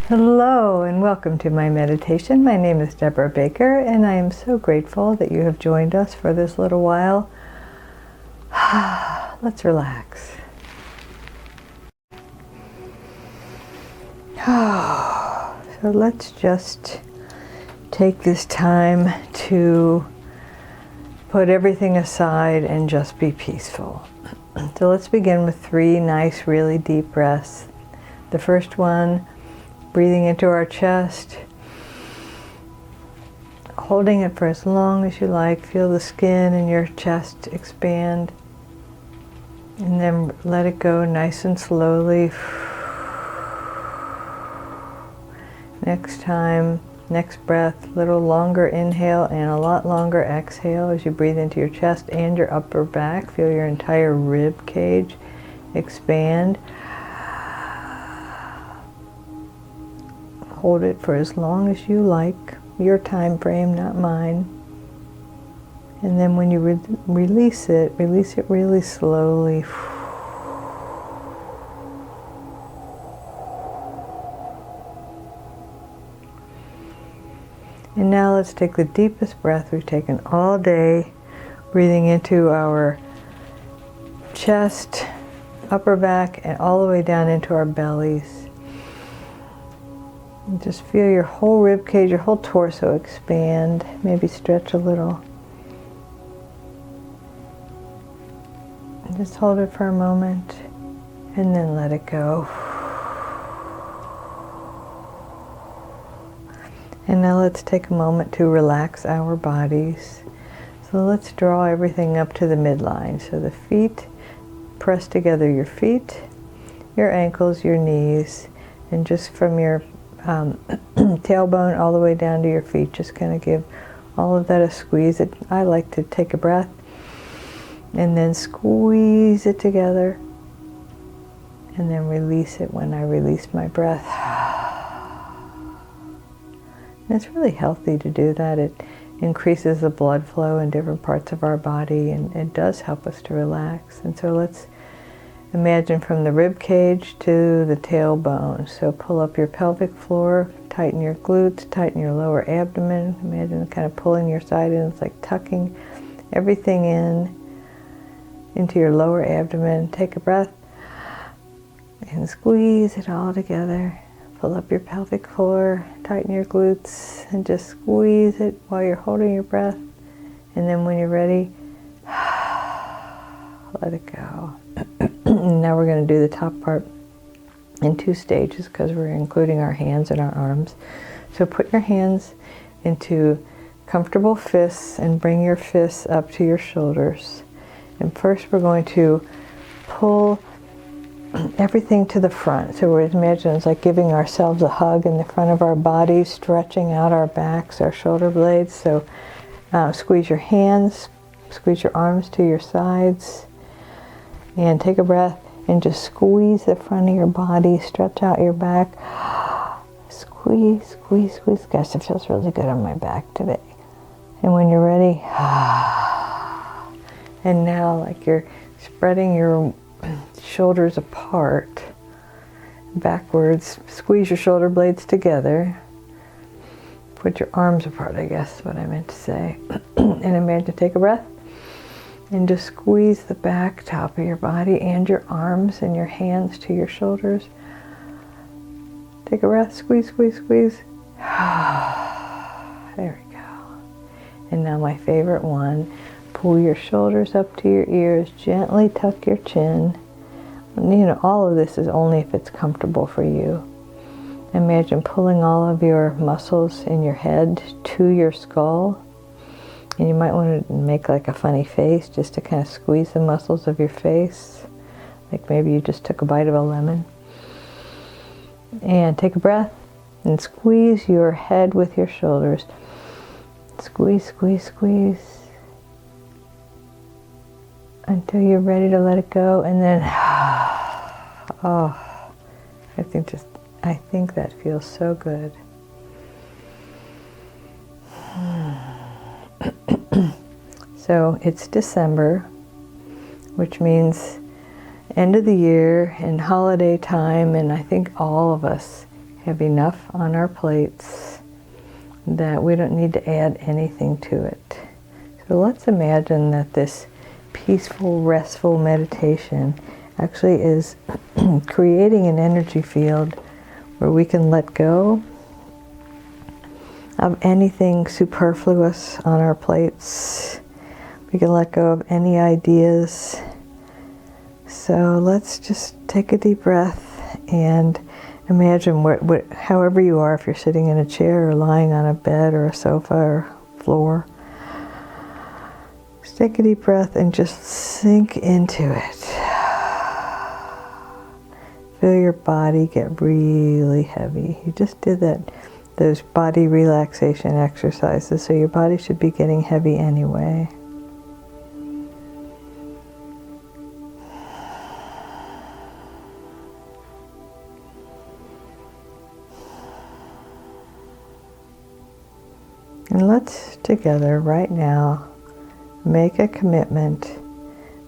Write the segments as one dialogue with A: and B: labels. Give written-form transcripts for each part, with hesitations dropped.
A: Hello and welcome to my meditation. My name is Debra Baker and I am so grateful that you have joined us for this little while. Let's relax. So let's just take this time to put everything aside and just be peaceful. So let's begin with 3 nice, really deep breaths. The first one, breathing into our chest, holding it for as long as you like. Feel the skin in your chest expand, and then let it go nice and slowly. Next time, next breath, a little longer inhale and a lot longer exhale as you breathe into your chest and your upper back. Feel your entire rib cage expand. Hold it for as long as you like, your time frame, not mine. And then when you release it really slowly. And now let's take the deepest breath we've taken all day, breathing into our chest, upper back, and all the way down into our bellies. And just feel your whole rib cage, your whole torso expand, maybe stretch a little. And just hold it for a moment and then let it go. And now let's take a moment to relax our bodies. So let's draw everything up to the midline. So the feet, press together your feet, your ankles, your knees, and just from your tailbone all the way down to your feet, just kind of give all of that a squeeze. I like to take a breath and then squeeze it together and then release it when I release my breath. And it's really healthy to do that. It increases the blood flow in different parts of our body, and it does help us to relax. And so let's imagine from the rib cage to the tailbone. So pull up your pelvic floor, tighten your glutes, tighten your lower abdomen. Imagine kind of pulling your side in. It's like tucking everything into your lower abdomen. Take a breath and squeeze it all together. Pull up your pelvic floor, tighten your glutes, and just squeeze it while you're holding your breath. And then when you're ready, let it go. Now we're going to do the top part in 2 stages because we're including our hands and our arms. So put your hands into comfortable fists and bring your fists up to your shoulders. And first we're going to pull everything to the front. So we're imagining it's like giving ourselves a hug in the front of our body, stretching out our backs, our shoulder blades. So squeeze your hands, squeeze your arms to your sides. And take a breath and just squeeze the front of your body, stretch out your back. Squeeze, squeeze, squeeze. Gosh, it feels really good on my back today. And when you're ready, and now like you're spreading your shoulders apart, backwards, squeeze your shoulder blades together. Put your arms apart, I guess is what I meant to say. And imagine, take a breath. And just squeeze the back, top of your body and your arms and your hands to your shoulders. Take a breath, squeeze, squeeze, squeeze. There we go. And now my favorite one, pull your shoulders up to your ears, gently tuck your chin. You know, all of this is only if it's comfortable for you. Imagine pulling all of your muscles in your head to your skull. And you might want to make like a funny face just to kind of squeeze the muscles of your face. Like maybe you just took a bite of a lemon. And take a breath and squeeze your head with your shoulders. Squeeze, squeeze, squeeze. Until you're ready to let it go. And then, oh, I think that feels so good. So it's December, which means end of the year and holiday time, and I think all of us have enough on our plates that we don't need to add anything to it. So let's imagine that this peaceful, restful meditation actually is creating an energy field where we can let go of anything superfluous on our plates. We can let go of any ideas. So let's just take a deep breath and imagine however you are, if you're sitting in a chair or lying on a bed or a sofa or floor. Just take a deep breath and just sink into it. Feel your body get really heavy. You just did those body relaxation exercises, so your body should be getting heavy anyway. And let's together right now make a commitment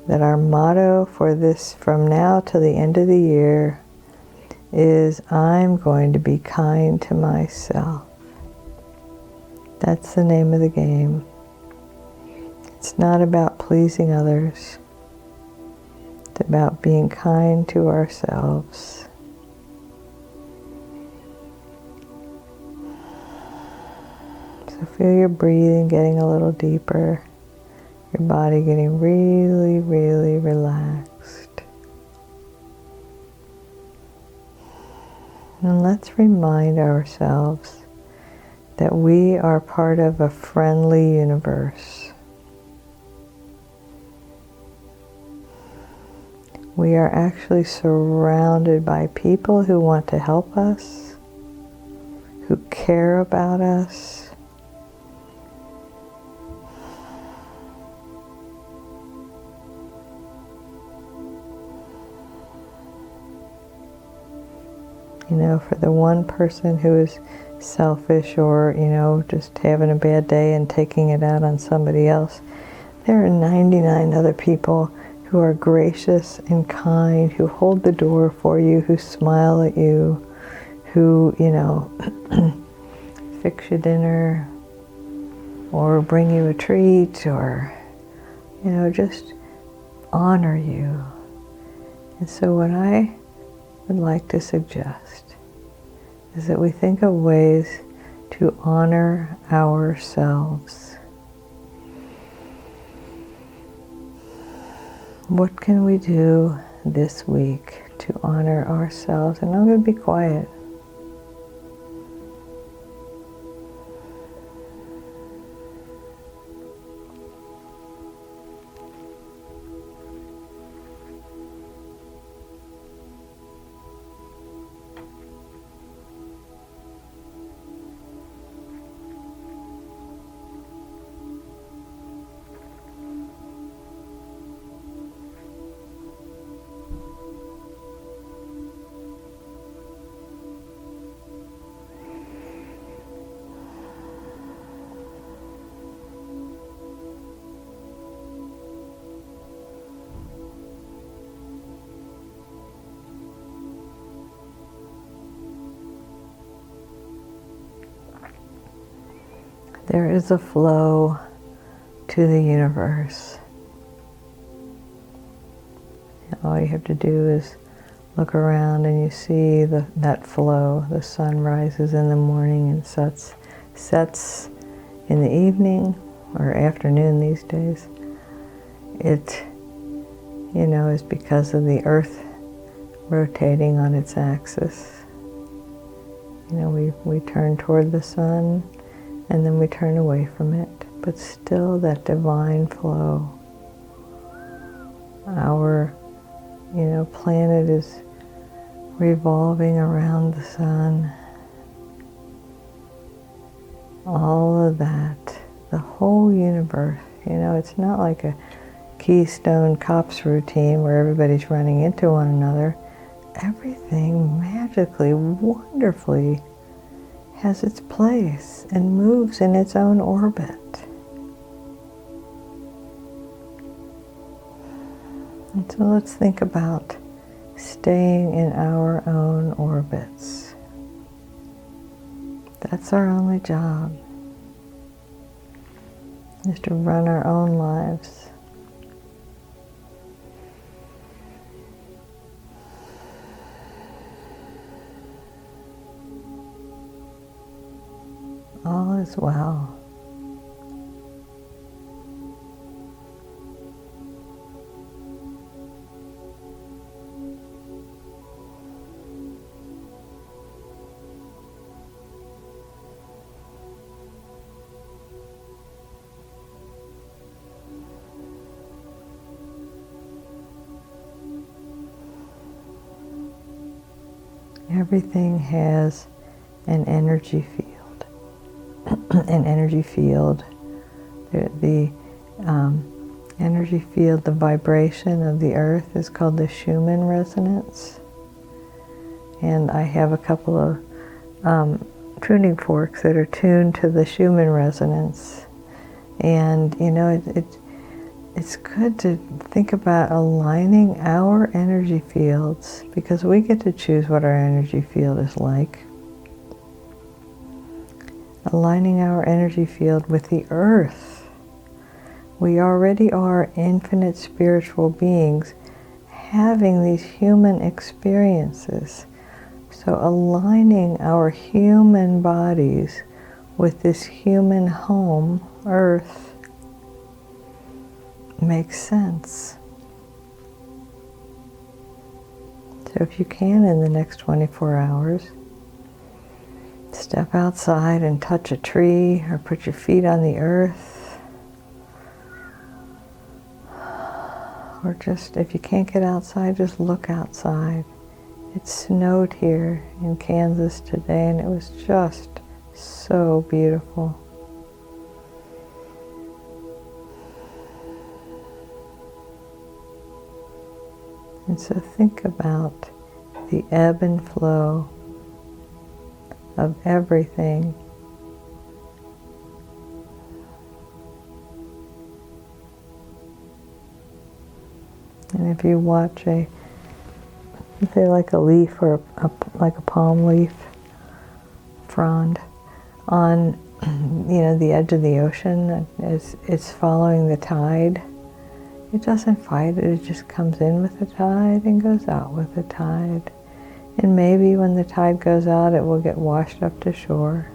A: that our motto for this from now till the end of the year is, I'm going to be kind to myself. That's the name of the game. It's not about pleasing others. It's about being kind to ourselves. So feel your breathing getting a little deeper. Your body getting really, really relaxed. And let's remind ourselves that we are part of a friendly universe. We are actually surrounded by people who want to help us, who care about us. You know, for the one person who is selfish or, just having a bad day and taking it out on somebody else, there are 99 other people who are gracious and kind, who hold the door for you, who smile at you, who, fix your dinner or bring you a treat or, just honor you. And so what I would like to suggest is that we think of ways to honor ourselves. What can we do this week to honor ourselves? And I'm going to be quiet. There is a flow to the universe. All you have to do is look around and you see that flow. The sun rises in the morning and sets in the evening or afternoon these days. It, is because of the earth rotating on its axis. We turn toward the sun and then we turn away from it, but still that divine flow. Our, planet is revolving around the sun. All of that, the whole universe, it's not like a Keystone Cops routine where everybody's running into one another. Everything magically, wonderfully has its place and moves in its own orbit. And so let's think about staying in our own orbits. That's our only job, is to run our own lives. All is well. Everything has an energy field. An energy field. The energy field, the vibration of the earth is called the Schumann resonance. And I have a couple of tuning forks that are tuned to the Schumann resonance. And you know, it's good to think about aligning our energy fields, because we get to choose what our energy field is like. Aligning our energy field with the earth. We already are infinite spiritual beings having these human experiences. So aligning our human bodies with this human home, earth, makes sense. So if you can, in the next 24 hours, step outside and touch a tree or put your feet on the earth. Or just, if you can't get outside, just look outside. It snowed here in Kansas today and it was just so beautiful. And so think about the ebb and flow of everything. And if you watch say like a leaf or like a palm leaf frond on the edge of the ocean, it's following the tide. It doesn't fight it, it just comes in with the tide and goes out with the tide. And maybe when the tide goes out, it will get washed up to shore.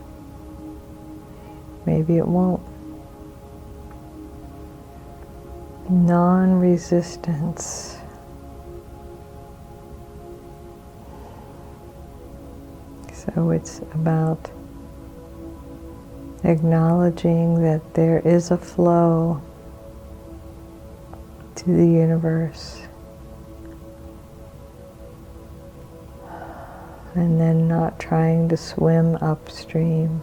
A: Maybe it won't. Non-resistance. So it's about acknowledging that there is a flow to the universe, and then not trying to swim upstream,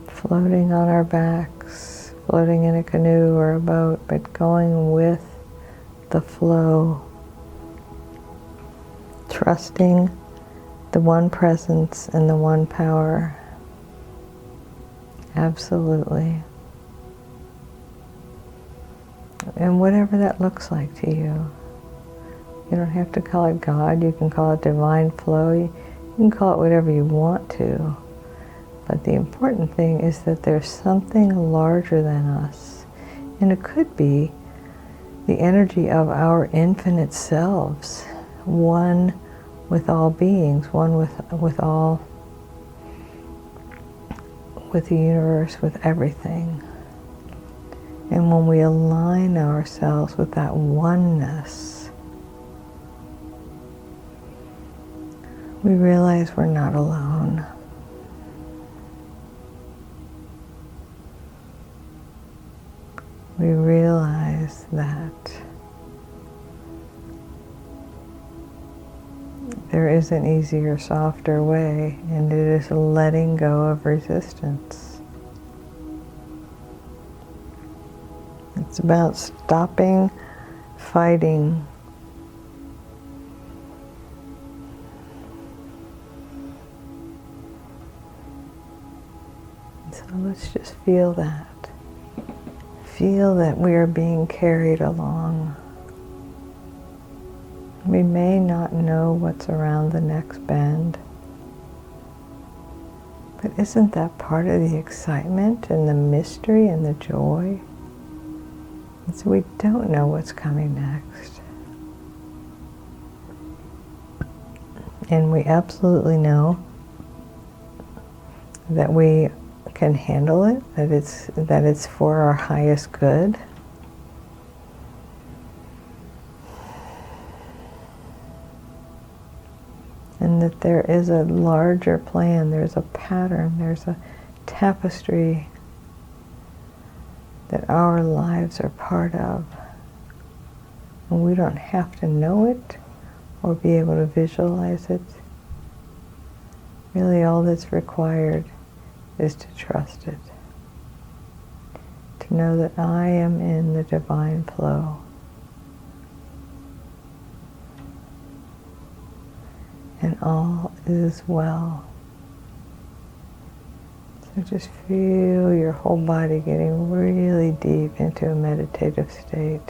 A: floating on our backs, floating in a canoe or a boat, but going with the flow, trusting the one presence and the one power. Absolutely. And whatever that looks like to you. You don't have to call it God, you can call it divine flow, you can call it whatever you want to. But the important thing is that there's something larger than us. And it could be the energy of our infinite selves, one with all beings, one with all, with the universe, with everything. And when we align ourselves with that oneness, we realize we're not alone. We realize that there is an easier, softer way, and it is letting go of resistance. It's about stopping fighting. So let's just feel that. Feel that we are being carried along. We may not know what's around the next bend, But isn't that part of the excitement and the mystery and the joy? And so we don't know what's coming next. And we absolutely know that we can handle it, that it's for our highest good. And that there is a larger plan, there's a pattern, there's a tapestry that our lives are part of. And we don't have to know it or be able to visualize it. Really all that's required is to trust it. To know that I am in the divine flow. And all is well. So just feel your whole body getting really deep into a meditative state.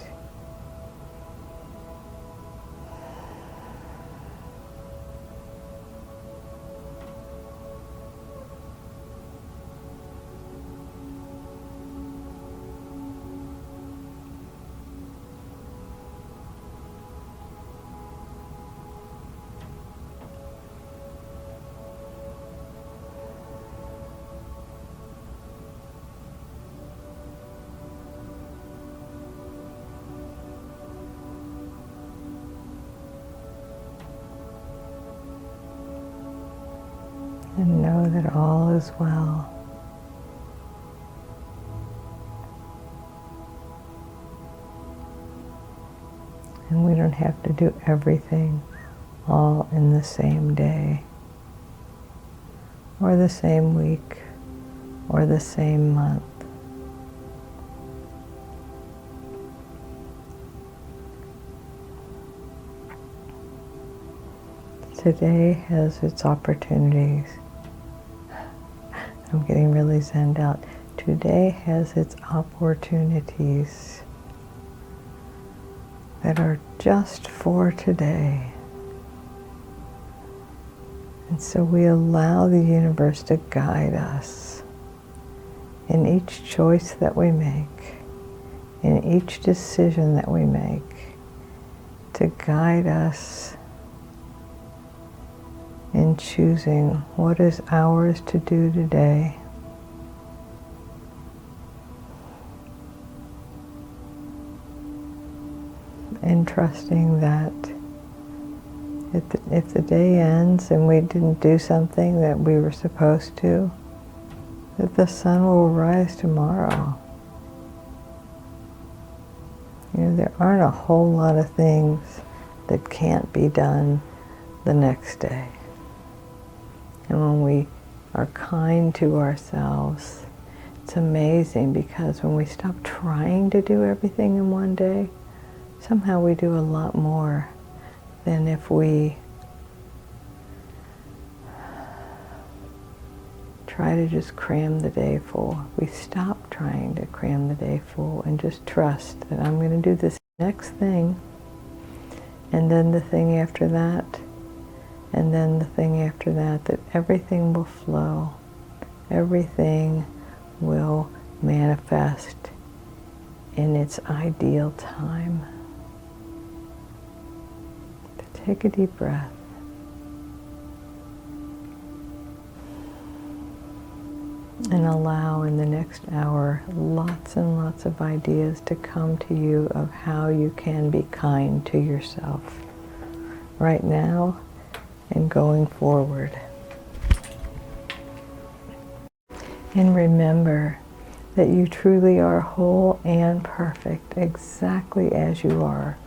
A: And know that all is well. And we don't have to do everything all in the same day, or the same week, or the same month. Today has its opportunities. I'm getting really zenned out. Today has its opportunities that are just for today. And so we allow the universe to guide us in each choice that we make, in each decision that we make, to guide us in choosing what is ours to do today. And trusting that if the day ends and we didn't do something that we were supposed to, that the sun will rise tomorrow. You know, there aren't a whole lot of things that can't be done the next day. And when we are kind to ourselves, it's amazing, because when we stop trying to do everything in one day, somehow we do a lot more than if we try to just cram the day full. We stop trying to cram the day full and just trust that I'm going to do this next thing, and then the thing after that, and then the thing after that, that everything will flow. Everything will manifest in its ideal time. Take a deep breath. And allow in the next hour lots and lots of ideas to come to you of how you can be kind to yourself right now and going forward. And remember that you truly are whole and perfect, exactly as you are,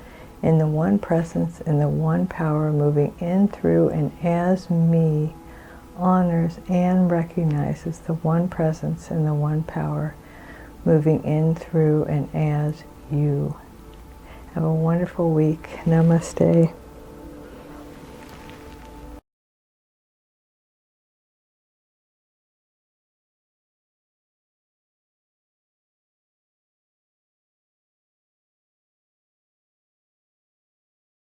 A: in the one presence and the one power moving in, through, and as me, honors and recognizes the one presence and the one power moving in, through, and as you. Have a wonderful week. Namaste.